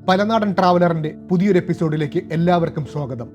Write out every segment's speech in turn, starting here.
പലനാടൻ ട്രാവലറിന്റെ പുതിയൊരു എപ്പിസോഡിലേക്ക് എല്ലാവർക്കും സ്വാഗതം.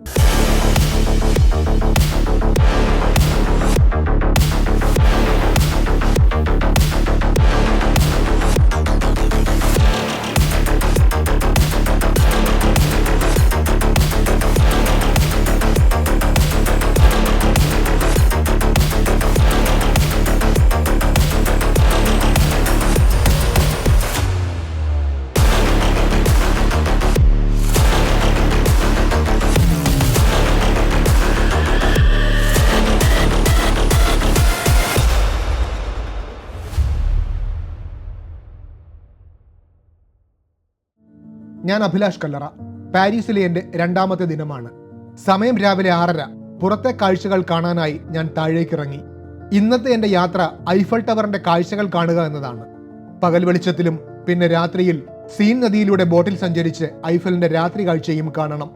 ഞാൻ അഭിലാഷ് കല്ലറ. പാരീസിലെ എൻ്റെ രണ്ടാമത്തെ ദിനമാണ്. സമയം രാവിലെ 6:30. പുറത്തെ കാഴ്ചകൾ കാണാനായി ഞാൻ താഴേക്കിറങ്ങി. ഇന്നത്തെ എൻ്റെ യാത്ര ഐഫൽ ടവറിന്റെ കാഴ്ചകൾ കാണുക എന്നതാണ്. പകൽ വെളിച്ചത്തിലും പിന്നെ രാത്രിയിൽ സീൻ നദിയിലൂടെ ബോട്ടിൽ സഞ്ചരിച്ച് ഐഫലിന്റെ രാത്രി കാഴ്ചയും കാണണം.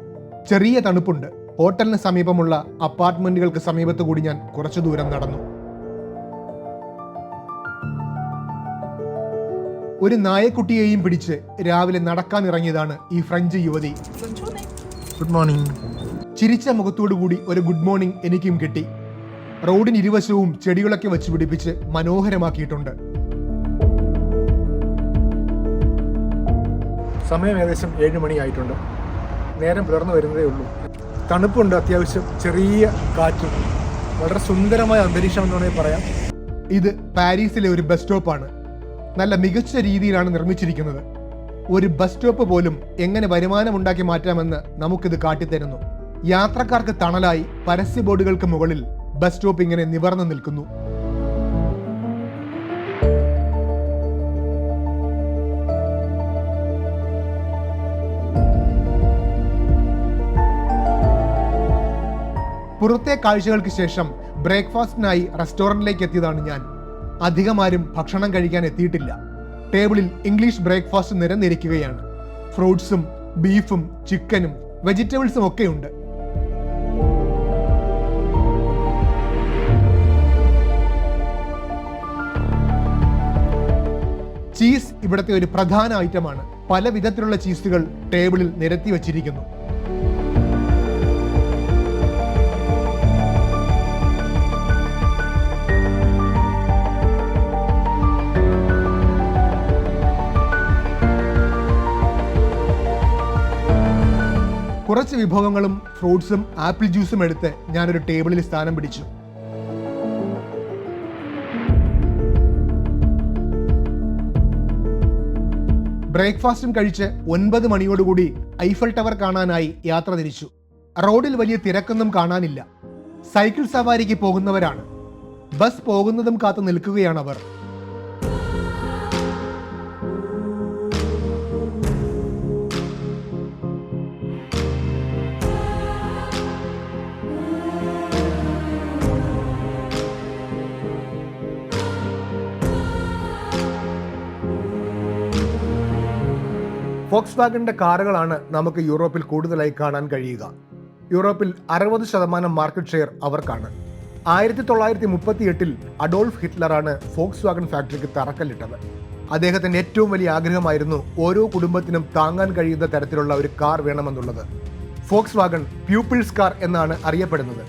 ചെറിയ തണുപ്പുണ്ട്. ഹോട്ടലിന് സമീപമുള്ള അപ്പാർട്ട്മെന്റുകൾക്ക് സമീപത്തു കൂടി ഞാൻ കുറച്ചു ദൂരം നടന്നു. ഒരു നായക്കുട്ടിയെയും പിടിച്ച് രാവിലെ നടക്കാൻ ഇറങ്ങിയതാണ് ഈ ഫ്രഞ്ച് യുവതി. Good morning. ചിരിച്ച മുഖത്തോടുകൂടി ഒരു ഗുഡ് മോർണിംഗ് എനിക്കും കിട്ടി. റോഡിന് ഇരുവശവും ചെടികളൊക്കെ വെച്ച് പിടിപ്പിച്ച് മനോഹരമാക്കിയിട്ടുണ്ട്. സമയം ഏകദേശം 7 മണിയായിട്ടുണ്ട്. നേരം പുലർന്നു വരുന്നതേ ഉള്ളൂ. തണുപ്പുണ്ട്, അത്യാവശ്യം ചെറിയ കാറ്റും, വളരെ സുന്ദരമായ അന്തരീക്ഷം എന്ന് വേണമെങ്കിൽ പറയാം. ഇത് പാരീസിലെ ഒരു ബസ് സ്റ്റോപ്പാണ്. നല്ല മികച്ച രീതിയിലാണ് നിർമ്മിച്ചിരിക്കുന്നത്. ഒരു ബസ് സ്റ്റോപ്പ് പോലും എങ്ങനെ വരുമാനം ഉണ്ടാക്കി മാറ്റാമെന്ന് നമുക്കിത് കാട്ടിത്തരുന്നു. യാത്രക്കാർക്ക് തണലായി പരസ്യ ബോർഡുകൾക്ക് മുകളിൽ ബസ് സ്റ്റോപ്പ് ഇങ്ങനെ നിവർന്നു നിൽക്കുന്നു. പുറത്തെ കാഴ്ചകൾക്ക് ശേഷം ബ്രേക്ക്ഫാസ്റ്റിനായി റെസ്റ്റോറൻറ്റിലേക്ക് എത്തിയതാണ് ഞാൻ. അധികമാരും ഭക്ഷണം കഴിക്കാൻ എത്തിയിട്ടില്ല. ടേബിളിൽ ഇംഗ്ലീഷ് ബ്രേക്ക്ഫാസ്റ്റ് നിരന്നിരിക്കുകയാണ്. ഫ്രൂട്ട്സും ബീഫും ചിക്കനും വെജിറ്റബിൾസും ഒക്കെയുണ്ട്. ചീസ് ഇവിടുത്തെ ഒരു പ്രധാന ഐറ്റമാണ്. പല വിധത്തിലുള്ള ചീസുകൾ ടേബിളിൽ നിരത്തി വച്ചിരിക്കുന്നു. കുറച്ച് വിഭവങ്ങളും ഫ്രൂട്ട്സും ആപ്പിൾ ജ്യൂസും എടുത്ത് ഞാനൊരു ടേബിളിൽ സ്ഥാനം പിടിച്ചു. ബ്രേക്ക്ഫാസ്റ്റും കഴിച്ച് 9 മണിയോടുകൂടി ഐഫൽ ടവർ കാണാനായി യാത്ര തിരിച്ചു. റോഡിൽ വലിയ തിരക്കൊന്നും കാണാനില്ല. സൈക്കിൾ സവാരിക്ക് പോകുന്നവരാണ്. ബസ് പോകുന്നതും കാത്തു നിൽക്കുകയാണവർ. ഫോക്സ് വാഗണിന്റെ കാറുകളാണ് നമുക്ക് യൂറോപ്പിൽ കൂടുതലായി കാണാൻ കഴിയുക. യൂറോപ്പിൽ 60% മാർക്കറ്റ് ഷെയർ അവർക്കാണ്. 1938 അഡോൾഫ് ഹിറ്റ്ലറാണ് ഫോക്സ് വാഗൺ ഫാക്ടറിക്ക് തറക്കല്ലിട്ടത്. അദ്ദേഹത്തിന്റെ ഏറ്റവും വലിയ ആഗ്രഹമായിരുന്നു ഓരോ കുടുംബത്തിനും താങ്ങാൻ കഴിയുന്ന തരത്തിലുള്ള ഒരു കാർ വേണമെന്നുള്ളത്. ഫോക്സ് വാഗൺ പ്യൂപ്പിൾസ് കാർ എന്നാണ് അറിയപ്പെടുന്നത്.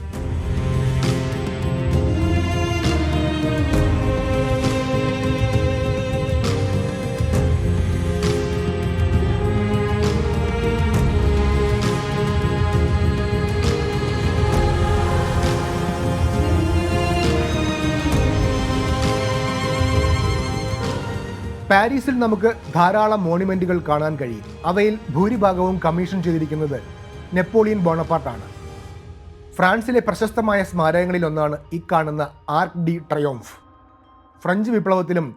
പാരീസിൽ നമുക്ക് ധാരാളം മോണുമെന്റുകൾ കാണാൻ കഴിയും. അവയിൽ ഭൂരിഭാഗവും കമ്മീഷൻ ചെയ്തിരിക്കുന്നത് നെപ്പോളിയൻ ബോണപ്പാർട്ടാണ്. ഫ്രാൻസിലെ പ്രശസ്തമായ സ്മാരകങ്ങളിൽ ഒന്നാണ് ഈ കാണുന്ന ആർക്ക് ഡി ട്രയോംഫ്. ഫ്രഞ്ച് വിപ്ലവത്തിലും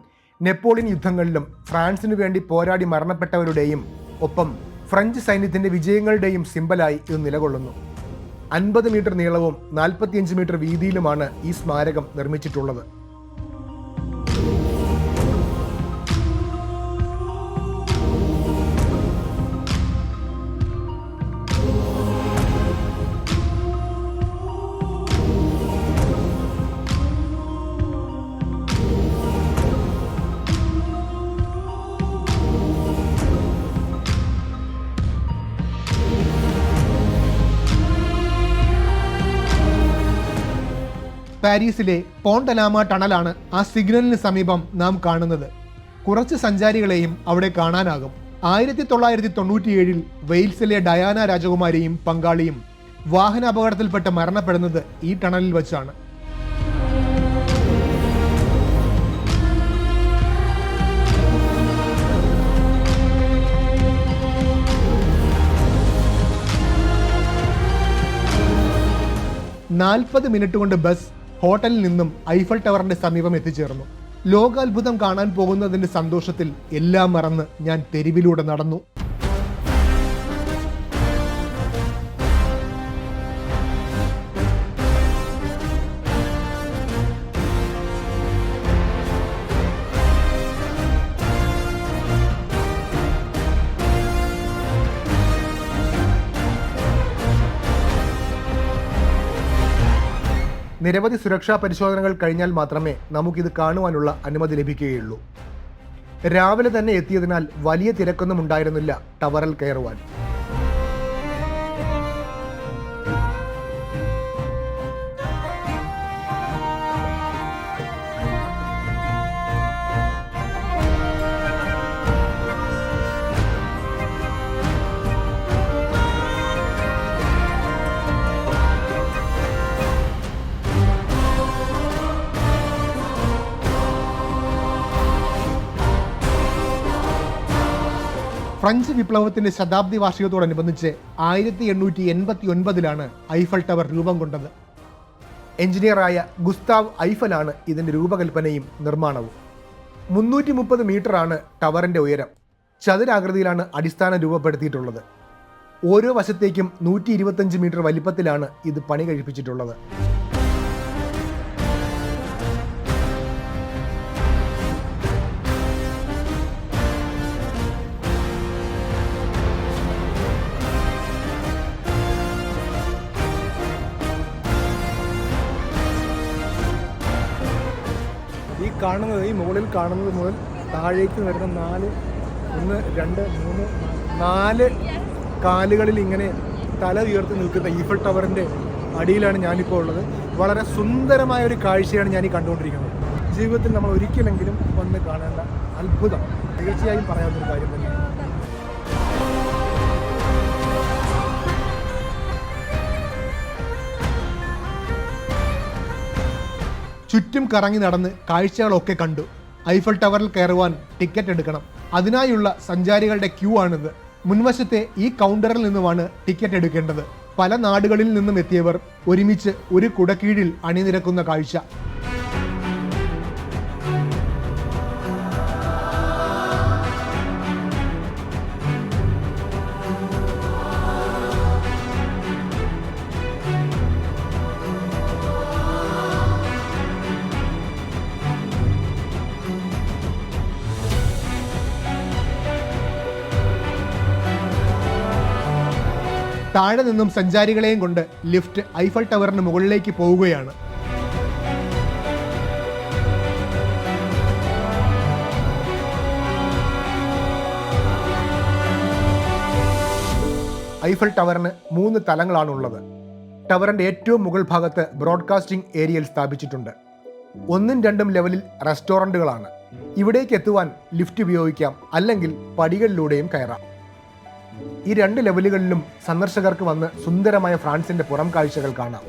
നെപ്പോളിയൻ യുദ്ധങ്ങളിലും ഫ്രാൻസിനു വേണ്ടി പോരാടി മരണപ്പെട്ടവരുടെയും ഒപ്പം ഫ്രഞ്ച് സൈന്യത്തിന്റെ വിജയങ്ങളുടെയും സിംബലായി ഇത് നിലകൊള്ളുന്നു. 50 മീറ്റർ നീളവും 45 മീറ്റർ വീതിയിലുമാണ് ഈ സ്മാരകം നിർമ്മിച്ചിട്ടുള്ളത്. പാരീസിലെ പോണ്ടനാമ ടണലാണ് ആ സിഗ്നലിന് സമീപം നാം കാണുന്നത്. കുറച്ച് സഞ്ചാരികളെയും അവിടെ കാണാനാകും. 1997 വെയിൽസിലെ ഡയാന രാജകുമാരിയും പങ്കാളിയും വാഹനാപകടത്തിൽപ്പെട്ട് മരണപ്പെടുന്നത് ഈ ടണലിൽ വച്ചാണ്. നാൽപ്പത് മിനിറ്റ് കൊണ്ട് ബസ് ഹോട്ടലിൽ നിന്നും ഐഫൽ ടവറിന്റെ സമീപം എത്തിച്ചേർന്നു. ലോകാത്ഭുതം കാണാൻ പോകുന്നതിന്റെ സന്തോഷത്തിൽ എല്ലാം മറന്ന് ഞാൻ തെരുവിലൂടെ നടന്നു. നിരവധി സുരക്ഷാ പരിശോധനകൾ കഴിഞ്ഞാൽ മാത്രമേ നമുക്കിത് കാണുവാനുള്ള അനുമതി ലഭിക്കുകയുള്ളൂ. രാവിലെ തന്നെ എത്തിയതിനാൽ വലിയ തിരക്കൊന്നും ഉണ്ടായിരുന്നില്ല ടവറിൽ കയറുവാൻ. ഫ്രഞ്ച് വിപ്ലവത്തിന്റെ ശതാബ്ദി വാർഷികത്തോടനുബന്ധിച്ച് 1889 ഐഫൽ ടവർ രൂപം കൊണ്ടത്. എഞ്ചിനീയറായ ഗുസ്താവ് ഐഫലാണ് ഇതിന്റെ രൂപകൽപ്പനയും നിർമ്മാണവും. 330 മീറ്ററാണ് ടവറിന്റെ ഉയരം. ചതുരാകൃതിയിലാണ് അടിസ്ഥാനം രൂപപ്പെടുത്തിയിട്ടുള്ളത്. ഓരോ വശത്തേക്കും 125 മീറ്റർ വലിപ്പത്തിലാണ് ഇത് പണി കഴിപ്പിച്ചിട്ടുള്ളത്. ഈ മുകളിൽ കാണുന്നത് മുതൽ താഴേക്ക് വരുന്ന 4 കാലുകളിൽ ഇങ്ങനെ തല ഉയർത്തി നിൽക്കുന്ന ഈഫൽ ടവറിൻ്റെ അടിയിലാണ് ഞാനിപ്പോൾ ഉള്ളത്. വളരെ സുന്ദരമായ ഒരു കാഴ്ചയാണ് ഞാൻ ഈ കണ്ടുകൊണ്ടിരിക്കുന്നത്. ജീവിതത്തിൽ നമ്മൾ ഒരിക്കലെങ്കിലും വന്ന് കാണേണ്ട അത്ഭുതം തീർച്ചയായും പറയാവുന്നൊരു കാര്യം തന്നെയാണ്. ചുറ്റും കറങ്ങി നടന്ന് കാഴ്ചകളൊക്കെ കണ്ടു. ഐഫൽ ടവറിൽ കയറുവാൻ ടിക്കറ്റ് എടുക്കണം. അതിനായുള്ള സഞ്ചാരികളുടെ ക്യൂ ആണിത്. മുൻവശത്തെ ഈ കൗണ്ടറിൽ നിന്നുമാണ് ടിക്കറ്റ് എടുക്കേണ്ടത്. പല നാടുകളിൽ നിന്നും എത്തിയവർ ഒരുമിച്ച് ഒരു കുടക്കീഴിൽ അണിനിരക്കുന്ന കാഴ്ച. താഴെ നിന്നും സഞ്ചാരികളെയും കൊണ്ട് ലിഫ്റ്റ് ഐഫൽ ടവറിന് മുകളിലേക്ക് പോവുകയാണ്. ഐഫൽ ടവറിന് 3 തലങ്ങളാണുള്ളത്. ടവറിന്റെ ഏറ്റവും മുകൾ ഭാഗത്ത് ബ്രോഡ്കാസ്റ്റിംഗ് ഏരിയയിൽ സ്ഥാപിച്ചിട്ടുണ്ട്. 1ഉം 2ഉം ലെവലിൽ റെസ്റ്റോറൻറ്റുകളാണ്. ഇവിടേക്ക് എത്തുവാൻ ലിഫ്റ്റ് ഉപയോഗിക്കാം, അല്ലെങ്കിൽ പടികളിലൂടെയും കയറാം. ഈ 2 ലെവലുകളിലും സന്ദർശകർക്ക് വന്ന് സുന്ദരമായ ഫ്രാൻസിന്റെ പുറം കാഴ്ചകൾ കാണാം.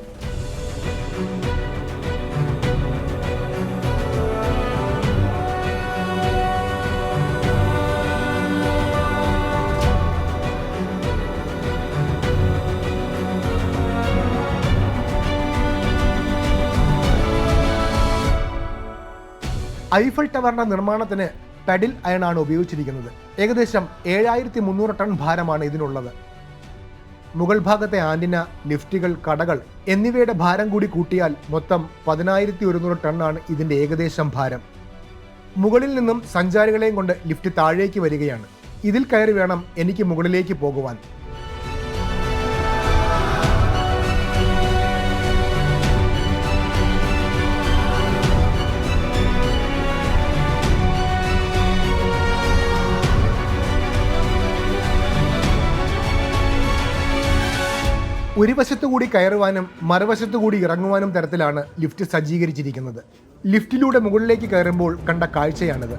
ഐഫൽ ടവറിന്റെ നിർമ്മാണത്തിന് പെഡിൽ അയണാണ് ഉപയോഗിച്ചിരിക്കുന്നത്. ഏകദേശം 7300 ടൺ ഭാരമാണ് ഇതിനുള്ളത്. മുകൾ ഭാഗത്തെ ആന്റിന, ലിഫ്റ്റുകൾ, കടകൾ എന്നിവയുടെ ഭാരം കൂടി കൂട്ടിയാൽ മൊത്തം 10100 ടണ്ണാണ് ഇതിന്റെ ഏകദേശം ഭാരം. മുകളിൽ നിന്നും സഞ്ചാരികളെയും കൊണ്ട് ലിഫ്റ്റ് താഴേക്ക് വരികയാണ്. ഇതിൽ കയറി വേണം എനിക്ക് മുകളിലേക്ക് പോകുവാൻ. ഒരു വശത്തുകൂടി കയറുവാനും മറുവശത്തുകൂടി ഇറങ്ങുവാനും തരത്തിലാണ് ലിഫ്റ്റ് സജ്ജീകരിച്ചിരിക്കുന്നത്. ലിഫ്റ്റിലൂടെ മുകളിലേക്ക് കയറുമ്പോൾ കണ്ട കാഴ്ചയാണിത്.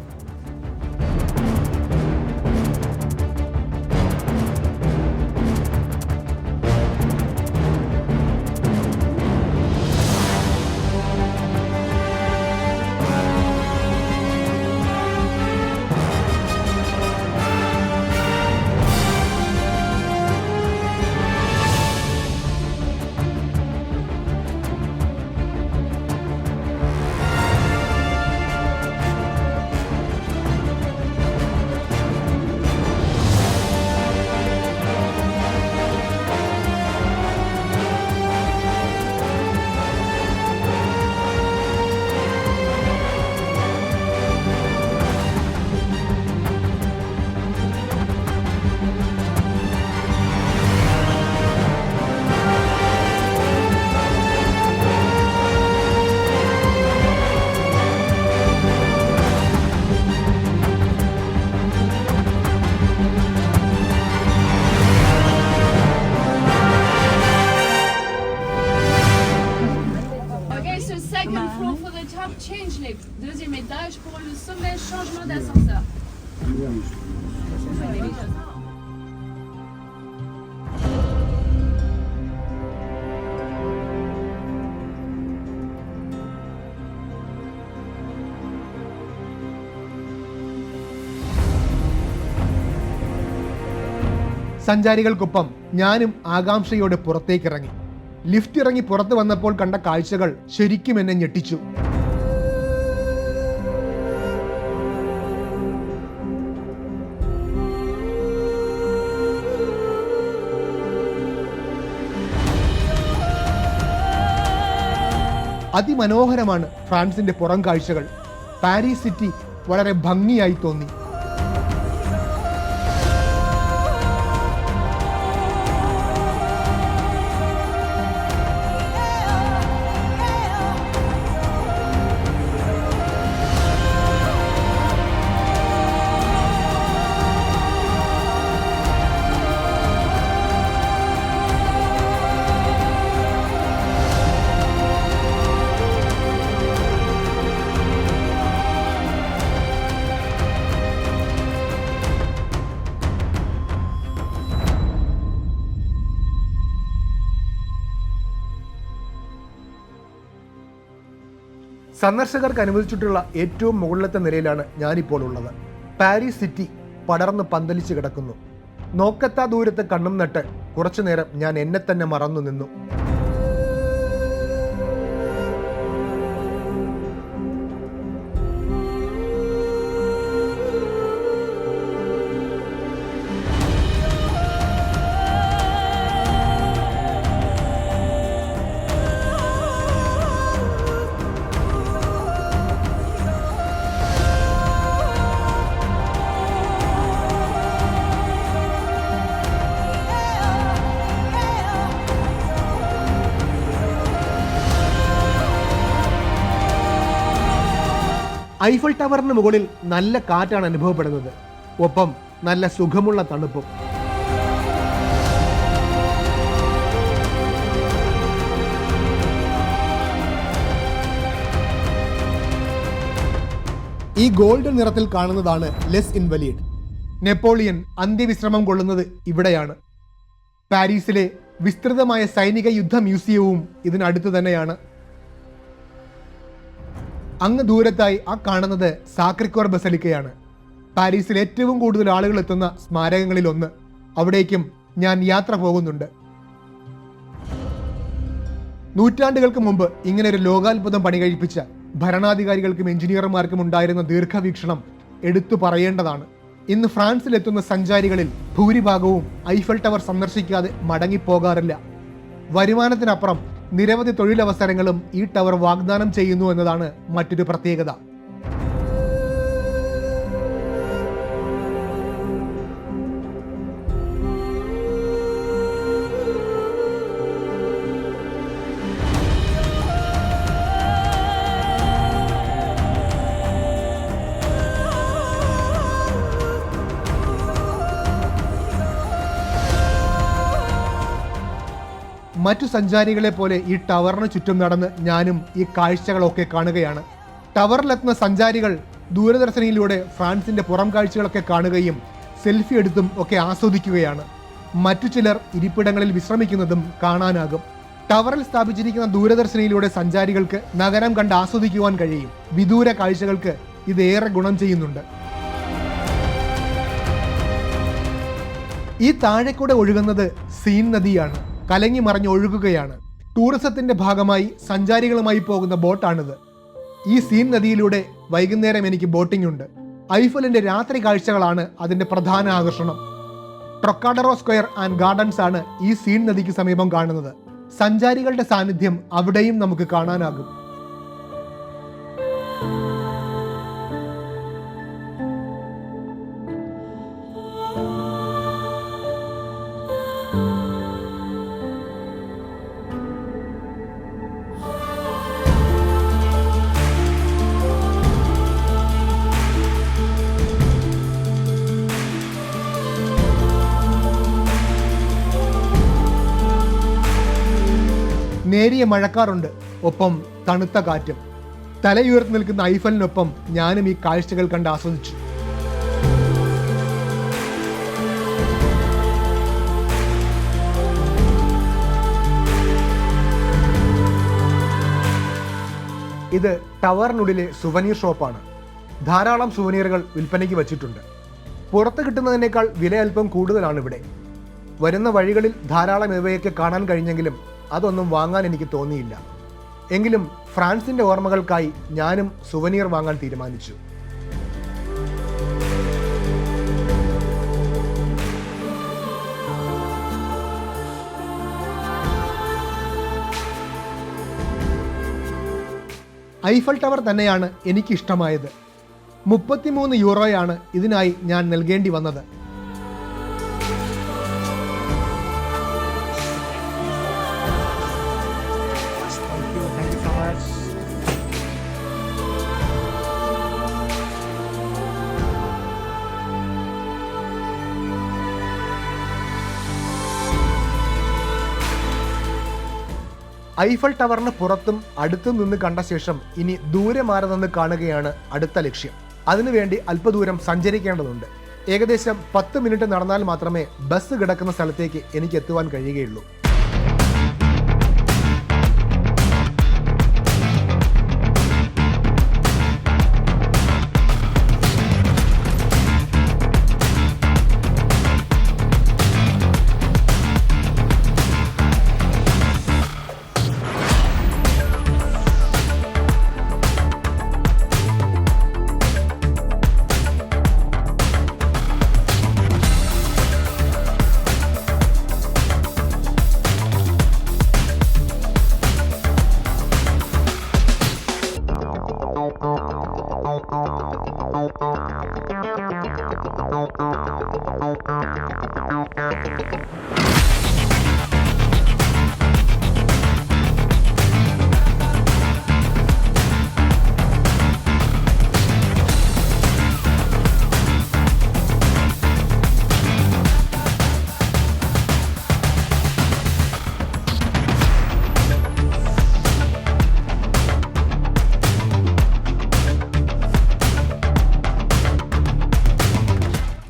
Second floor for the top, change lift. Deuxième étage pour le sommet, changement d'ascenseur. സഞ്ചാരികൾക്കൊപ്പം ഞാനും ആകാംക്ഷയോടെ പുറത്തേക്കിറങ്ങി. ലിഫ്റ്റ് ഇറങ്ങി പുറത്തു വന്നപ്പോൾ കണ്ട കാഴ്ചകൾ ശരിക്കും എന്നെ ഞെട്ടിച്ചു. അതിമനോഹരമാണ് ഫ്രാൻസിന്റെ പുറം കാഴ്ചകൾ. പാരീസ് സിറ്റി വളരെ ഭംഗിയായി തോന്നി. സന്ദർശകർക്ക് അനുവദിച്ചിട്ടുള്ള ഏറ്റവും മുകളിലത്തെ നിലയിലാണ് ഞാനിപ്പോൾ ഉള്ളത്. പാരീസ് സിറ്റി പടർന്ന് പന്തലിച്ച് കിടക്കുന്നു. നോക്കത്താ ദൂരത്ത് കണ്ണും നട്ട് കുറച്ചു നേരം ഞാൻ എന്നെ തന്നെ മറന്നു നിന്നു. ഐഫൽ ടവറിന് മുകളിൽ നല്ല കാറ്റാണ് അനുഭവപ്പെടുന്നത്. ഒപ്പം നല്ല സുഖമുള്ള തണുപ്പും. ഈ ഗോൾഡ് നിറത്തിൽ കാണുന്നതാണ് ലെസ് ഇൻവലീഡ്. നെപ്പോളിയൻ അന്ത്യവിശ്രമം കൊള്ളുന്നത് ഇവിടെയാണ്. പാരീസിലെ വിസ്തൃതമായ സൈനിക യുദ്ധ മ്യൂസിയവും ഇതിനടുത്ത് തന്നെയാണ്. അങ്ങ് ദൂരത്തായി ആ കാണുന്നത് സാക്രിക്കോർ ബസലിക്കയാണ്. പാരീസിൽ ഏറ്റവും കൂടുതൽ ആളുകൾ എത്തുന്ന സ്മാരകങ്ങളിൽ ഒന്ന്. അവിടേക്കും ഞാൻ യാത്ര പോകുന്നുണ്ട്. നൂറ്റാണ്ടുകൾക്ക് മുമ്പ് ഇങ്ങനെ ഒരു ലോകാത്ഭുതം പണി കഴിപ്പിച്ച ഭരണാധികാരികൾക്കും എഞ്ചിനീയർമാർക്കും ഉണ്ടായിരുന്ന ദീർഘവീക്ഷണം എടുത്തു പറയേണ്ടതാണ്. ഇന്ന് ഫ്രാൻസിലെത്തുന്ന സഞ്ചാരികളിൽ ഭൂരിഭാഗവും ഐഫൽ ടവർ സന്ദർശിക്കാതെ മടങ്ങിപ്പോകാറില്ല. വരുമാനത്തിനപ്പുറം നിരവധി തൊഴിലവസരങ്ങളും ഈ ടവർ വാഗ്ദാനം ചെയ്യുന്നു എന്നതാണ് മറ്റൊരു പ്രത്യേകത. മറ്റു സഞ്ചാരികളെ പോലെ ഈ ടവറിന് ചുറ്റും നടന്ന് ഞാനും ഈ കാഴ്ചകളൊക്കെ കാണുകയാണ്. ടവറിലെത്തുന്ന സഞ്ചാരികൾ ദൂരദർശനിലൂടെ ഫ്രാൻസിന്റെ പുറം കാഴ്ചകളൊക്കെ കാണുകയും സെൽഫി എടുത്തും ഒക്കെ ആസ്വദിക്കുകയാണ്. മറ്റു ചിലർ ഇരിപ്പിടങ്ങളിൽ വിശ്രമിക്കുന്നതും കാണാനാകും. ടവറിൽ സ്ഥാപിച്ചിരിക്കുന്ന ദൂരദർശനിലൂടെ സഞ്ചാരികൾക്ക് നഗരം കണ്ട് ആസ്വദിക്കുവാൻ കഴിയും. വിദൂര കാഴ്ചകൾക്ക് ഇതേറെ ഗുണം ചെയ്യുന്നുണ്ട്. ഈ താഴെക്കൂടെ ഒഴുകുന്നത് സീൻ നദിയാണ്. കലങ്ങി മറിഞ്ഞ് ഒഴുകുകയാണ്. ടൂറിസത്തിന്റെ ഭാഗമായി സഞ്ചാരികളുമായി പോകുന്ന ബോട്ടാണിത്. ഈ സീൻ നദിയിലൂടെ വൈകുന്നേരം എനിക്ക് ബോട്ടിംഗ് ഉണ്ട്. ഐഫലിന്റെ രാത്രി കാഴ്ചകളാണ് അതിന്റെ പ്രധാന ആകർഷണം. ട്രൊക്കാഡറോ സ്ക്വയർ ആൻഡ് ഗാർഡൻസ് ആണ് ഈ സീൻ നദിക്ക് സമീപം കാണുന്നത്. സഞ്ചാരികളുടെ സാന്നിധ്യം അവിടെയും നമുക്ക് കാണാനാകും. നേരിയ മഴക്കാറുണ്ട്, ഒപ്പം തണുത്ത കാറ്റും. തലയുയർത്തി നിൽക്കുന്ന ഐഫലിനൊപ്പം ഞാനും ഈ കാഴ്ചകൾ കണ്ട് ആസ്വദിച്ചു. ഇത് ടവറിനുള്ളിലെ സുവനീർ ഷോപ്പാണ്. ധാരാളം സുവനീറുകൾ വിൽപ്പനയ്ക്ക് വച്ചിട്ടുണ്ട്. പുറത്ത് കിട്ടുന്നതിനേക്കാൾ വില അല്പം കൂടുതലാണ് ഇവിടെ. വരുന്ന വഴികളിൽ ധാരാളം ഇവയൊക്കെ കാണാൻ കഴിഞ്ഞെങ്കിലും അതൊന്നും വാങ്ങാൻ എനിക്ക് തോന്നിയില്ല. എങ്കിലും ഫ്രാൻസിന്റെ ഓർമ്മകൾക്കായി ഞാനും സുവനീർ വാങ്ങാൻ തീരുമാനിച്ചു. ഐഫൽ ടവർ തന്നെയാണ് എനിക്കിഷ്ടമായത്. 33 യൂറോയാണ് ഇതിനായി ഞാൻ നൽകേണ്ടി വന്നത്. ഐഫൽ ടവറിന് പുറത്തും അടുത്തും നിന്ന് കണ്ട ശേഷം ഇനി ദൂരെ മാറി നിന്ന് കാണുകയാണ് അടുത്ത ലക്ഷ്യം. അതിനുവേണ്ടി അല്പദൂരം സഞ്ചരിക്കേണ്ടതുണ്ട്. ഏകദേശം 10 മിനിറ്റ് നടന്നാൽ മാത്രമേ ബസ് കിടക്കുന്ന സ്ഥലത്തേക്ക് എനിക്ക് എത്തുവാൻ കഴിയുകയുള്ളൂ.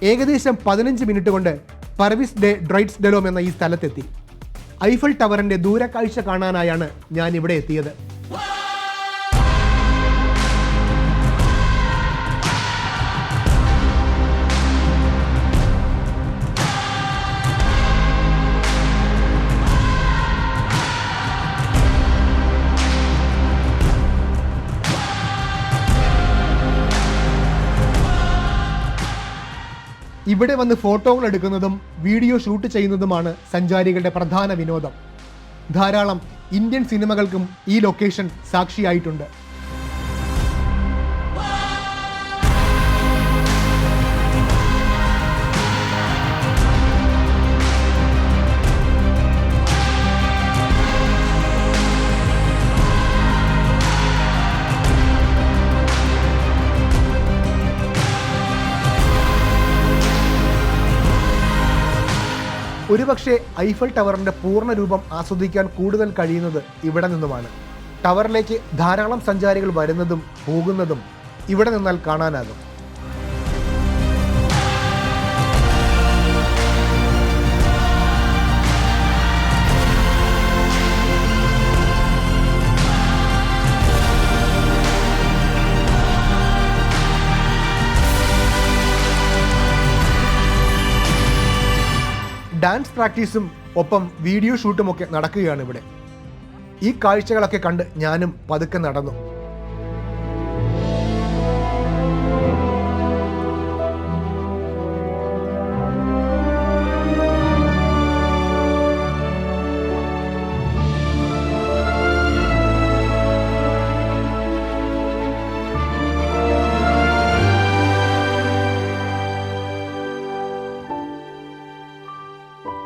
ഏകദേശം 15 മിനിറ്റ് കൊണ്ട് പർവിസ് ഡെ ഡ്രൈറ്റ്സ് ഡെലോം എന്ന ഈ സ്ഥലത്തെത്തി. ഐഫൽ ടവറിന്റെ ദൂരക്കാഴ്ച കാണാനായാണ് ഞാൻ ഇവിടെ എത്തിയത്. ഇവിടെ വന്ന് ഫോട്ടോകൾ എടുക്കുന്നതും വീഡിയോ ഷൂട്ട് ചെയ്യുന്നതുമാണ് സഞ്ചാരികളുടെ പ്രധാന വിനോദം. ധാരാളം ഇന്ത്യൻ സിനിമകൾക്കും ഈ ലൊക്കേഷൻ സാക്ഷിയായിട്ടുണ്ട്. ഒരുപക്ഷെ ഐഫൽ ടവറിന്റെ പൂർണ്ണ രൂപം ആസ്വദിക്കാൻ കൂടുതൽ കഴിയുന്നത് ഇവിടെ നിന്നുമാണ്. ടവറിലേക്ക് ധാരാളം സഞ്ചാരികൾ വരുന്നതും പോകുന്നതും ഇവിടെ നിന്നാൽ കാണാനാകും. ഡാൻസ് പ്രാക്ടീസും ഒപ്പം വീഡിയോ ഷൂട്ടുമൊക്കെ നടക്കുകയാണ് ഇവിടെ. ഈ കാഴ്ചകളൊക്കെ കണ്ട് ഞാനും പതുക്കെ നടന്നു.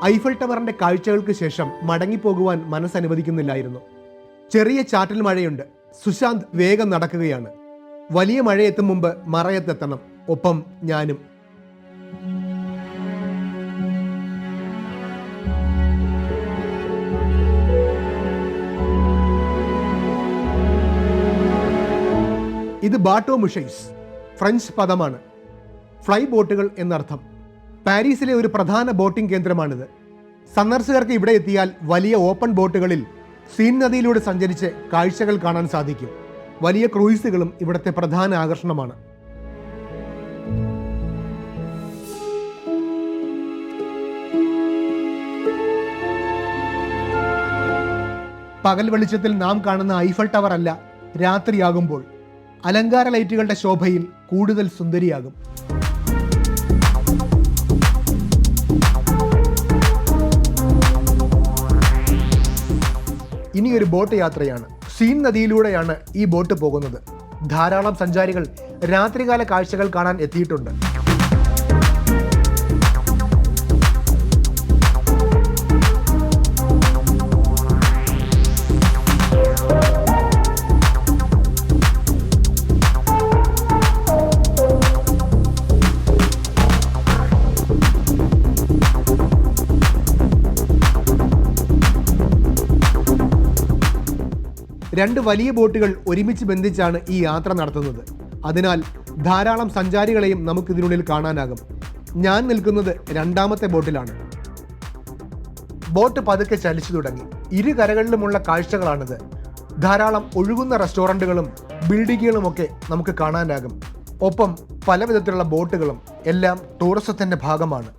ഐഫൽ ടവറിന്റെ കാഴ്ചകൾക്ക് ശേഷം മടങ്ങിപ്പോകുവാൻ മനസ്സനുവദിക്കുന്നില്ലായിരുന്നു. ചെറിയ ചാറ്റൽ മഴയുണ്ട്. സുശാന്ത് വേഗം നടക്കുകയാണ്. വലിയ മഴയെത്തും മുമ്പ് മറയത്തെത്തണം. ഒപ്പം ഞാനും. ഇത് ബാട്ടോ മുഷൈസ് ഫ്രഞ്ച് പദമാണ്. ഫ്ലൈ ബോട്ടുകൾ എന്നർത്ഥം. പാരീസിലെ ഒരു പ്രധാന ബോട്ടിംഗ് കേന്ദ്രമാണിത്. സന്ദർശകർക്ക് ഇവിടെ എത്തിയാൽ വലിയ ഓപ്പൺ ബോട്ടുകളിൽ സീൻ നദിയിലൂടെ സഞ്ചരിച്ച് കാഴ്ചകൾ കാണാൻ സാധിക്കും. വലിയ ക്രൂയിസുകളും ഇവിടുത്തെ പ്രധാന ആകർഷണമാണ്. പകൽ വെളിച്ചത്തിൽ നാം കാണുന്ന ഐഫൽ ടവർ അല്ല, രാത്രിയാകുമ്പോൾ അലങ്കാര ലൈറ്റുകളുടെ ശോഭയിൽ കൂടുതൽ സുന്ദരിയാകും. ഇനിയൊരു ബോട്ട് യാത്രയാണ്. സീൻ നദിയിലൂടെയാണ് ഈ ബോട്ട് പോകുന്നത്. ധാരാളം സഞ്ചാരികൾ രാത്രികാല കാഴ്ചകൾ കാണാൻ എത്തിയിട്ടുണ്ട്. രണ്ട് വലിയ ബോട്ടുകൾ ഒരുമിച്ച് ബന്ധിച്ചാണ് ഈ യാത്ര നടത്തുന്നത്. അതിനാൽ ധാരാളം സഞ്ചാരികളെയും നമുക്കിതിനുള്ളിൽ കാണാനാകും. ഞാൻ നിൽക്കുന്നത് രണ്ടാമത്തെ ബോട്ടിലാണ്. ബോട്ട് പതുക്കെ ചലിച്ചു തുടങ്ങി. ഇരു കരകളിലുമുള്ള കാഴ്ചകളാണിത്. ധാരാളം ഒഴുകുന്ന റെസ്റ്റോറൻറ്റുകളും ബിൽഡിങ്ങുകളുമൊക്കെ നമുക്ക് കാണാനാകും. ഒപ്പം പല വിധത്തിലുള്ള ബോട്ടുകളും. എല്ലാം ടൂറിസത്തിൻ്റെ ഭാഗമാണ്.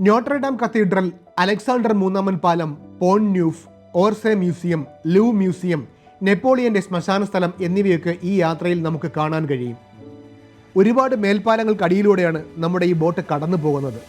നോട്രഡാം കത്തീഡ്രൽ, അലക്സാണ്ടർ മൂന്നാമൻ പാലം, പോൺ ന്യൂഫ്, ഓർസെ മ്യൂസിയം, ലൂ മ്യൂസിയം, നെപ്പോളിയന്റെ ശ്മശാന സ്ഥലം എന്നിവയൊക്കെ ഈ യാത്രയിൽ നമുക്ക് കാണാൻ കഴിയും. ഒരുപാട് മേൽപ്പാലങ്ങൾക്കടിയിലൂടെയാണ് നമ്മുടെ ഈ ബോട്ട് കടന്നു പോകുന്നത്.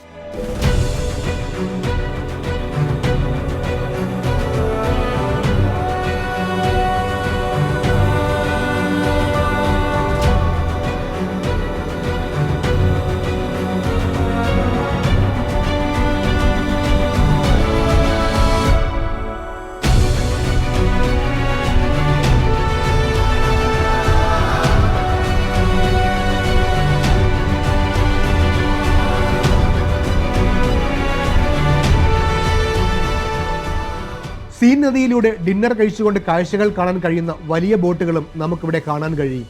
സീൻ നദിയിലൂടെ ഡിന്നർ കഴിച്ചുകൊണ്ട് കാഴ്ചകൾ കാണാൻ കഴിയുന്ന വലിയ ബോട്ടുകളും നമുക്കിവിടെ കാണാൻ കഴിയും.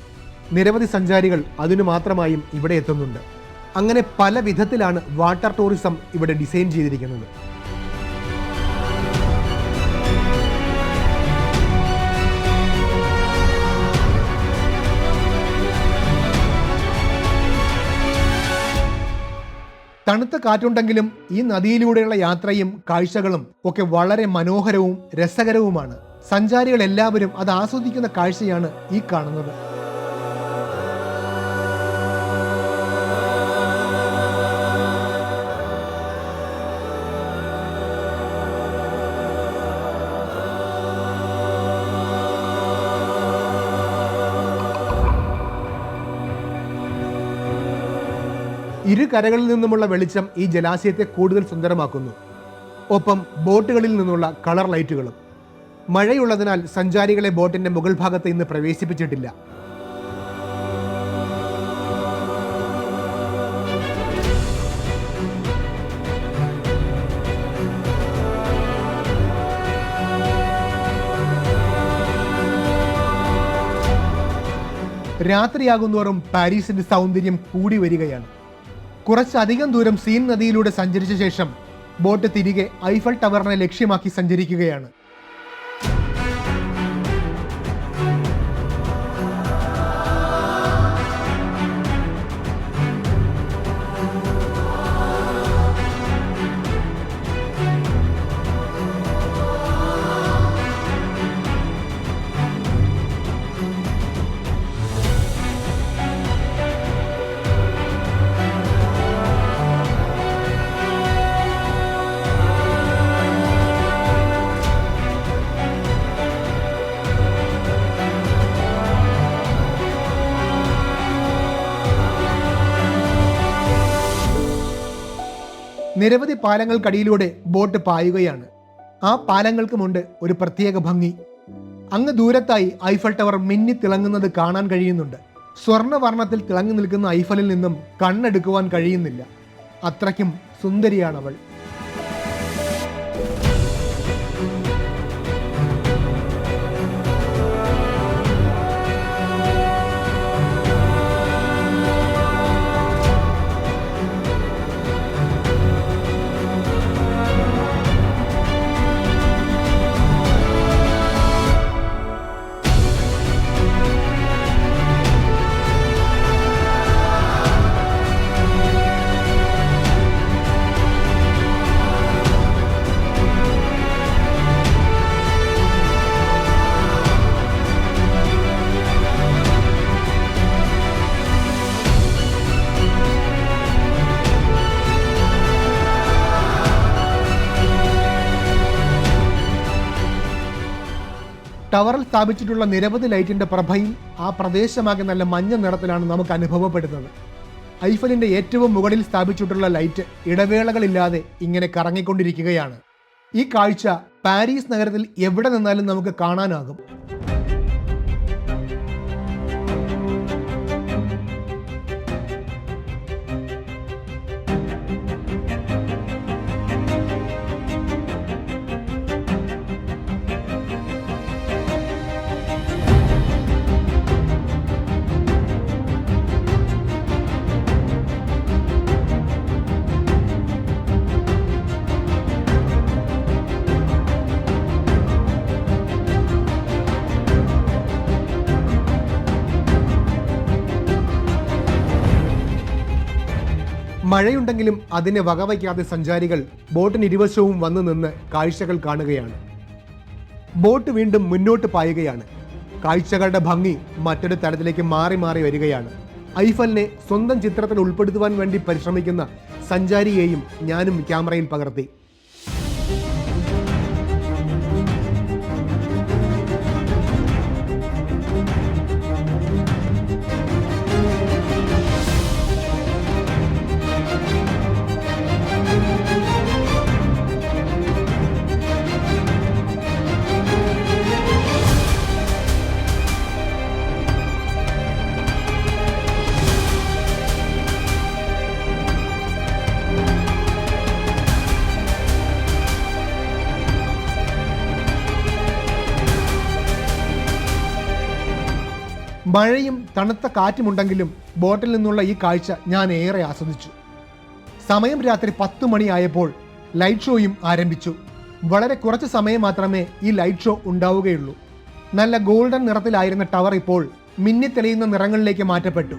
നിരവധി സഞ്ചാരികൾ അതിനു മാത്രമായും ഇവിടെ എത്തുന്നുണ്ട്. അങ്ങനെ പല വിധത്തിലാണ് വാട്ടർ ടൂറിസം ഇവിടെ ഡിസൈൻ ചെയ്തിരിക്കുന്നത്. തണുത്ത കാറ്റുണ്ടെങ്കിലും ഈ നദിയിലൂടെയുള്ള യാത്രയും കാഴ്ചകളും ഒക്കെ വളരെ മനോഹരവും രസകരവുമാണ്. സഞ്ചാരികൾ എല്ലാവരും അത് ആസ്വദിക്കുന്ന കാഴ്ചയാണ് ഈ കാണുന്നത്. ഇരു കരകളിൽ നിന്നുമുള്ള വെളിച്ചം ഈ ജലാശയത്തെ കൂടുതൽ സുന്ദരമാക്കുന്നു. ഒപ്പം ബോട്ടുകളിൽ നിന്നുള്ള കളർ ലൈറ്റുകളും. മഴയുള്ളതിനാൽ സഞ്ചാരികളെ ബോട്ടിന്റെ മുകൾ ഭാഗത്ത് ഇന്ന് പ്രവേശിപ്പിച്ചിട്ടില്ല. രാത്രിയാകുന്നോറും പാരീസിന്റെ സൗന്ദര്യം കൂടി വരികയാണ്. കുറച്ചധികം ദൂരം സീൻ നദിയിലൂടെ സഞ്ചരിച്ച ശേഷം ബോട്ട് തിരികെ ഐഫൽ ടവറിനെ ലക്ഷ്യമാക്കി സഞ്ചരിക്കുകയാണ്. നിരവധി പാലങ്ങൾക്കടിയിലൂടെ ബോട്ട് പായുകയാണ്. ആ പാലങ്ങൾക്കുമുണ്ട് ഒരു പ്രത്യേക ഭംഗി. അങ്ങ് ദൂരത്തായി ഐഫൽ ടവർ മിന്നി തിളങ്ങുന്നത് കാണാൻ കഴിയുന്നുണ്ട്. സ്വർണ്ണവർണ്ണത്തിൽ തിളങ്ങി നിൽക്കുന്ന ഐഫലിൽ നിന്നും കണ്ണെടുക്കുവാൻ കഴിയുന്നില്ല. അത്രയ്ക്കും സുന്ദരിയാണവൾ. ടവറിൽ സ്ഥാപിച്ചിട്ടുള്ള നിരവധി ലൈറ്റിന്റെ പ്രഭയും ആ പ്രദേശമാകെ നല്ല മഞ്ഞ നിറത്തിലാണ് നമുക്ക് അനുഭവപ്പെടുന്നത്. ഐഫലിന്റെ ഏറ്റവും മുകളിൽ സ്ഥാപിച്ചിട്ടുള്ള ലൈറ്റ് ഇടവേളകളില്ലാതെ ഇങ്ങനെ കറങ്ങിക്കൊണ്ടിരിക്കുകയാണ്. ഈ കാഴ്ച പാരീസ് നഗരത്തിൽ എവിടെ നിന്നാലും നമുക്ക് കാണാനാകും. മഴയുണ്ടെങ്കിലും അതിനെ വകവയ്ക്കാതെ സഞ്ചാരികൾ ബോട്ടിന് ഇരുവശവും വന്നു നിന്ന് കാഴ്ചകൾ കാണുകയാണ്. ബോട്ട് വീണ്ടും മുന്നോട്ട് പായുകയാണ്. കാഴ്ചകളുടെ ഭംഗി മറ്റൊരു തലത്തിലേക്ക് മാറി മാറി വരികയാണ്. ഐഫലിനെ സ്വന്തം ചിത്രത്തിൽ ഉൾപ്പെടുത്തുവാൻ വേണ്ടി പരിശ്രമിക്കുന്ന സഞ്ചാരിയെയും ഞാനും ക്യാമറയിൽ പകർത്തി. മഴയും തണുത്ത കാറ്റുമുണ്ടെങ്കിലും ബോട്ടിൽ നിന്നുള്ള ഈ കാഴ്ച ഞാൻ ഏറെ ആസ്വദിച്ചു. സമയം രാത്രി 10 മണിയായപ്പോൾ ലൈറ്റ് ഷോയും ആരംഭിച്ചു. വളരെ കുറച്ച് സമയം മാത്രമേ ഈ ലൈറ്റ് ഷോ ഉണ്ടാവുകയുള്ളൂ. നല്ല ഗോൾഡൻ നിറത്തിലായിരുന്ന ടവർ ഇപ്പോൾ മിന്നിത്തെളിയുന്ന നിറങ്ങളിലേക്ക് മാറ്റപ്പെട്ടു.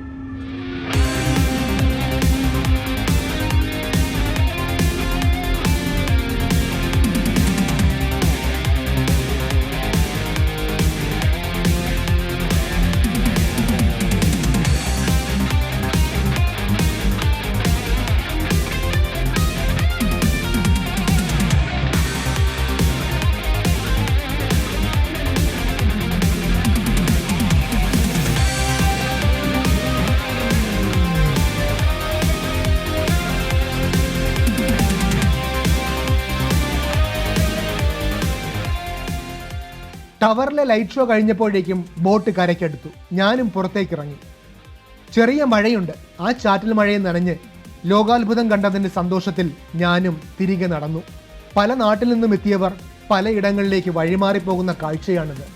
ടവറിലെ ലൈറ്റ് ഷോ കഴിഞ്ഞപ്പോഴേക്കും ബോട്ട് കരയ്ക്കടുത്തു. ഞാനും പുറത്തേക്ക് ഇറങ്ങി. ചെറിയ മഴയുണ്ട്. ആ ചാറ്റൽ മഴയെ നനഞ്ഞ് ലോകാത്ഭുതം കണ്ടതിൻ്റെ സന്തോഷത്തിൽ ഞാനും തിരികെ നടന്നു. പല നാട്ടിൽ നിന്നും എത്തിയവർ പലയിടങ്ങളിലേക്ക് വഴിമാറിപ്പോകുന്ന കാഴ്ചയാണിത്.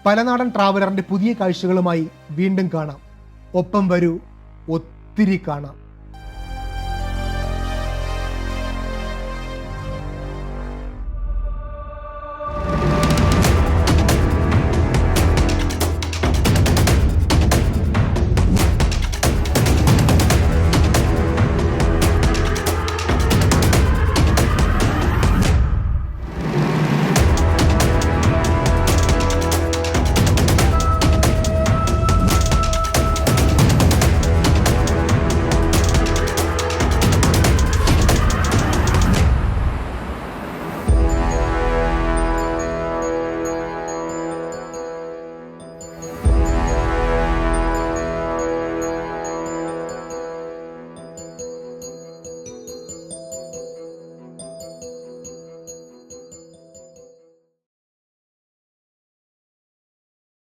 പലനാടൻ ട്രാവലറിൻ്റെ പുതിയ കാഴ്ചകളുമായി വീണ്ടും കാണാം. ഒപ്പം വരൂ, ഒത്തിരി കാണാം.